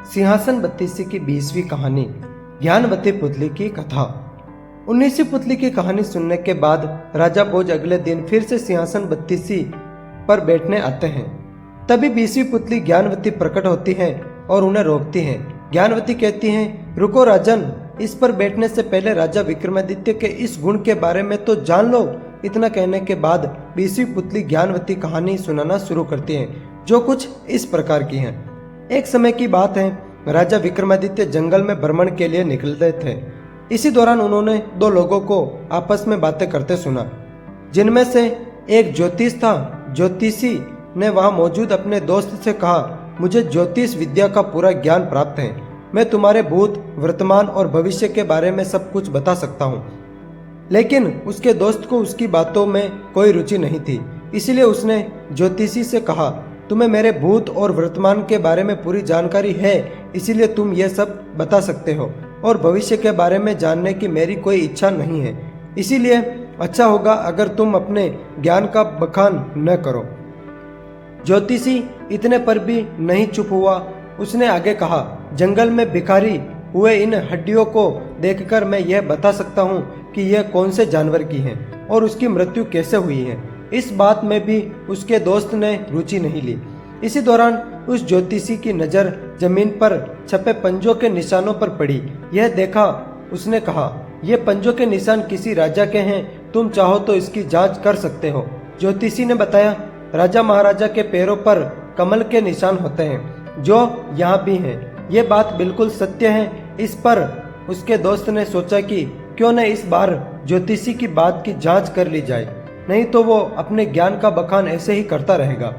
सिंहासन बत्तीसी की 20वीं कहानी ज्ञानवती पुतली की कथा। 19वीं पुतली की कहानी सुनने के बाद राजा भोज अगले दिन फिर से सिंहासन बत्तीसी पर बैठने आते हैं। तभी 20वीं पुतली ज्ञानवती प्रकट होती है और उन्हें रोकती है। ज्ञानवती कहती है, रुको राजन, इस पर बैठने से पहले राजा विक्रमादित्य के इस गुण के बारे में तो जान लो। इतना कहने के बाद 20वीं पुतली ज्ञानवती कहानी सुनाना शुरू करती है, जो कुछ इस प्रकार की है। एक समय की बात है, राजा विक्रमादित्य जंगल में भ्रमण के लिए निकलते थे। इसी दौरान उन्होंने दो लोगों को आपस में बातें करते सुना, जिनमें से एक ज्योतिष था। ज्योतिषी ने वहां मौजूद अपने दोस्त से कहा, मुझे ज्योतिष विद्या का पूरा ज्ञान प्राप्त है। मैं तुम्हारे भूत, वर्तमान और भविष्य के बारे में सब कुछ बता सकता हूँ। लेकिन उसके दोस्त को उसकी बातों में कोई रुचि नहीं थी, इसलिए उसने ज्योतिषी से कहा, तुम्हें मेरे भूत और वर्तमान के बारे में पूरी जानकारी है, इसीलिए तुम ये सब बता सकते हो, और भविष्य के बारे में जानने की मेरी कोई इच्छा नहीं है। इसीलिए अच्छा होगा अगर तुम अपने ज्ञान का बखान न करो। ज्योतिषी इतने पर भी नहीं चुप हुआ। उसने आगे कहा, जंगल में बिखारी हुए इन हड्डियों को देखकर मैं यह बता सकता हूँ कि यह कौन से जानवर की है और उसकी मृत्यु कैसे हुई है। इस बात में भी उसके दोस्त ने रुचि नहीं ली। इसी दौरान उस ज्योतिषी की नज़र जमीन पर छपे पंजों के निशानों पर पड़ी। यह देखा उसने कहा, ये पंजों के निशान किसी राजा के हैं, तुम चाहो तो इसकी जांच कर सकते हो। ज्योतिषी ने बताया, राजा महाराजा के पैरों पर कमल के निशान होते हैं, जो यहाँ भी हैं। ये बात बिल्कुल सत्य है। इस पर उसके दोस्त ने सोचा कि क्यों न इस बार ज्योतिषी की बात की जांच कर ली जाए, नहीं तो वो अपने ज्ञान का बखान ऐसे ही करता रहेगा।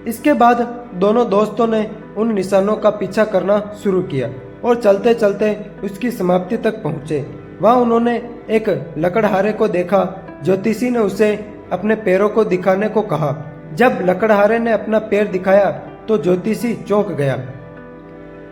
इसके बाद दोनों दोस्तों ने उन निशानों का पीछा करना शुरू किया और चलते चलते उसकी समाप्ति तक पहुँचे। वहाँ उन्होंने एक लकड़हारे को देखा। ज्योतिषी ने उसे अपने पैरों को दिखाने को कहा। जब लकड़हारे ने अपना पैर दिखाया तो ज्योतिषी चौंक गया।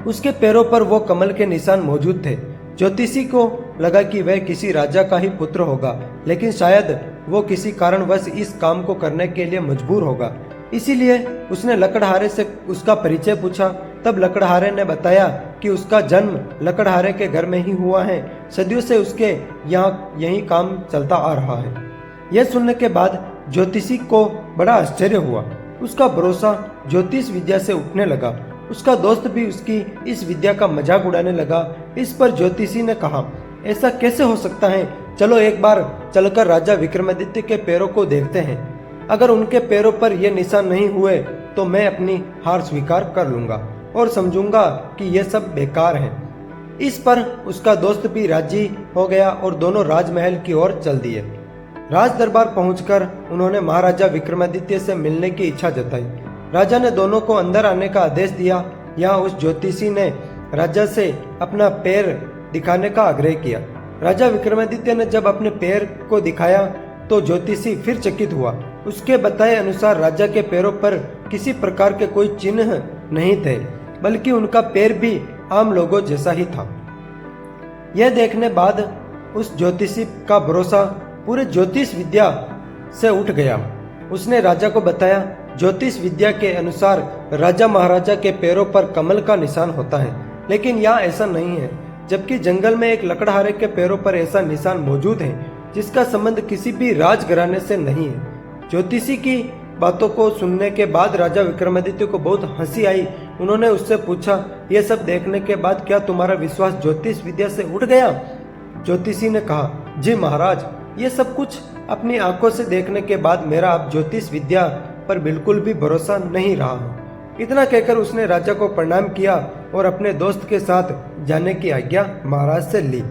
उसके पैरों पर वो कमल के निशान मौजूद थे। ज्योतिषी को लगा कि वह किसी राजा का ही पुत्र होगा, लेकिन शायद वो किसी कारणवश इस काम को करने के लिए मजबूर होगा। इसीलिए उसने लकड़हारे से उसका परिचय पूछा। तब लकड़हारे ने बताया कि उसका जन्म लकड़हारे के घर में ही हुआ है। सदियों से उसके यहाँ यही काम चलता आ रहा है। यह सुनने के बाद ज्योतिषी को बड़ा आश्चर्य हुआ। उसका भरोसा ज्योतिष विद्या से उठने लगा। उसका दोस्त भी उसकी इस विद्या का मजाक उड़ाने लगा। इस पर ज्योतिषी ने कहा, ऐसा कैसे हो सकता है? चलो एक बार चलकर राजा विक्रमादित्य के पैरों को देखते हैं। अगर उनके पैरों पर ये निशान नहीं हुए तो मैं अपनी हार स्वीकार कर लूंगा और समझूंगा कि ये सब बेकार है। इस पर उसका दोस्त भी राजी हो गया और दोनों राजमहल की ओर चल दिए। राज दरबार पहुंचकर उन्होंने महाराजा विक्रमादित्य से मिलने की इच्छा जताई। राजा ने दोनों को अंदर आने का आदेश दिया। यहाँ उस ज्योतिषी ने राजा से अपना पैर दिखाने का आग्रह किया। राजा विक्रमादित्य ने जब अपने पैर को दिखाया तो ज्योतिषी फिर चकित हुआ। उसके बताए अनुसार राजा के पैरों पर किसी प्रकार के कोई चिन्ह नहीं थे, बल्कि उनका पैर भी आम लोगों जैसा ही था। यह देखने बाद उस ज्योतिषी का भरोसा पूरे ज्योतिष विद्या से उठ गया। उसने राजा को बताया, ज्योतिष विद्या के अनुसार राजा महाराजा के पैरों पर कमल का निशान होता है, लेकिन यहाँ ऐसा नहीं है। जबकि जंगल में एक लकड़हारे के पैरों पर ऐसा निशान मौजूद है, जिसका संबंध किसी भी राजघराने से नहीं है। ज्योतिषी की बातों को सुनने के बाद राजा विक्रमादित्य को बहुत हंसी आई। उन्होंने उससे पूछा, यह सब देखने के बाद क्या तुम्हारा विश्वास ज्योतिष विद्या से उठ गया? ज्योतिषी ने कहा, जी महाराज, ये सब कुछ अपनी आंखों से देखने के बाद मेरा अब ज्योतिष विद्या पर बिल्कुल भी भरोसा नहीं रहा है। इतना कहकर उसने राजा को प्रणाम किया और अपने दोस्त के साथ जाने की आज्ञा महाराज से ली।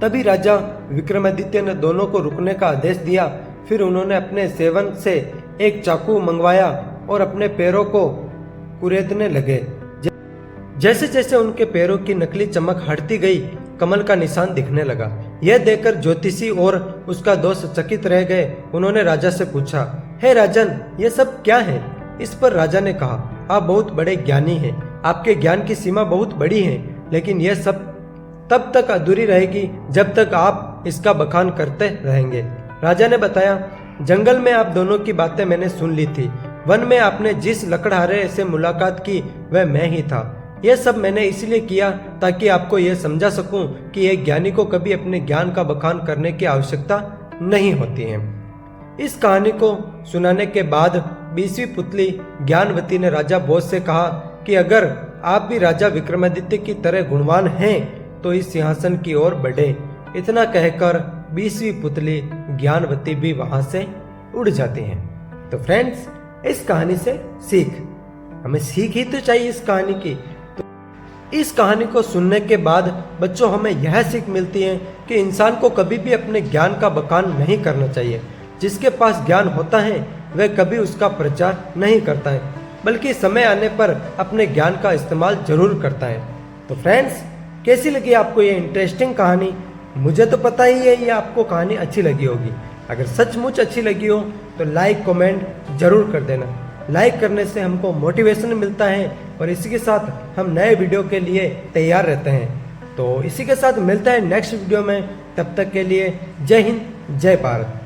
तभी राजा विक्रमादित्य ने दोनों को रुकने का आदेश दिया। फिर उन्होंने अपने सेवन से एक चाकू मंगवाया और अपने पैरों को कुरेदने लगे। जैसे जैसे उनके पैरों की नकली चमक हटती गई, कमल का निशान दिखने लगा। यह देखकर ज्योतिषी और उसका दोस्त चकित रह गए। उन्होंने राजा से पूछा, हे राजन, ये सब क्या है? इस पर राजा ने कहा, आप बहुत बड़े ज्ञानी हैं, आपके ज्ञान की सीमा बहुत बड़ी है, लेकिन यह सब तब तक अधूरी रहेगी जब तक आप इसका बखान करते रहेंगे। राजा ने बताया, जंगल में आप दोनों की बातें मैंने सुन ली थी। वन में आपने जिस लकड़हारे से मुलाकात की वह मैं ही था। यह सब मैंने इसलिए किया ताकि आपको यह समझा सकूं कि एक ज्ञानी को कभी अपने ज्ञान का बखान करने की आवश्यकता नहीं होती है। इस कहानी को सुनाने के बाद 20वीं पुतली ज्ञानवती ने राजा भोज से कहा कि अगर आप भी राजा विक्रमादित्य की तरह गुणवान हैं तो इस सिंहासन की ओर बढ़े। इतना कहकर 20वीं पुतली ज्ञानवती भी वहां से उड़ जाती है। तो फ्रेंड्स, इस कहानी से सीख, हमें सीख ही तो चाहिए इस कहानी की। तो इस कहानी को सुनने के बाद बच्चों हमें यह सीख मिलती है कि इंसान को कभी भी अपने ज्ञान का बखान नहीं करना चाहिए। जिसके पास ज्ञान होता है वह कभी उसका प्रचार नहीं करता है, बल्कि समय आने पर अपने ज्ञान का इस्तेमाल जरूर करता है। तो फ्रेंड्स, कैसी लगी आपको ये इंटरेस्टिंग कहानी? मुझे तो पता ही है ये आपको कहानी अच्छी लगी होगी। अगर सचमुच अच्छी लगी हो तो लाइक कमेंट जरूर कर देना। लाइक करने से हमको मोटिवेशन मिलता है और इसी के साथ हम नए वीडियो के लिए तैयार रहते हैं। तो इसी के साथ मिलता है नेक्स्ट वीडियो में। तब तक के लिए जय हिंद, जय भारत।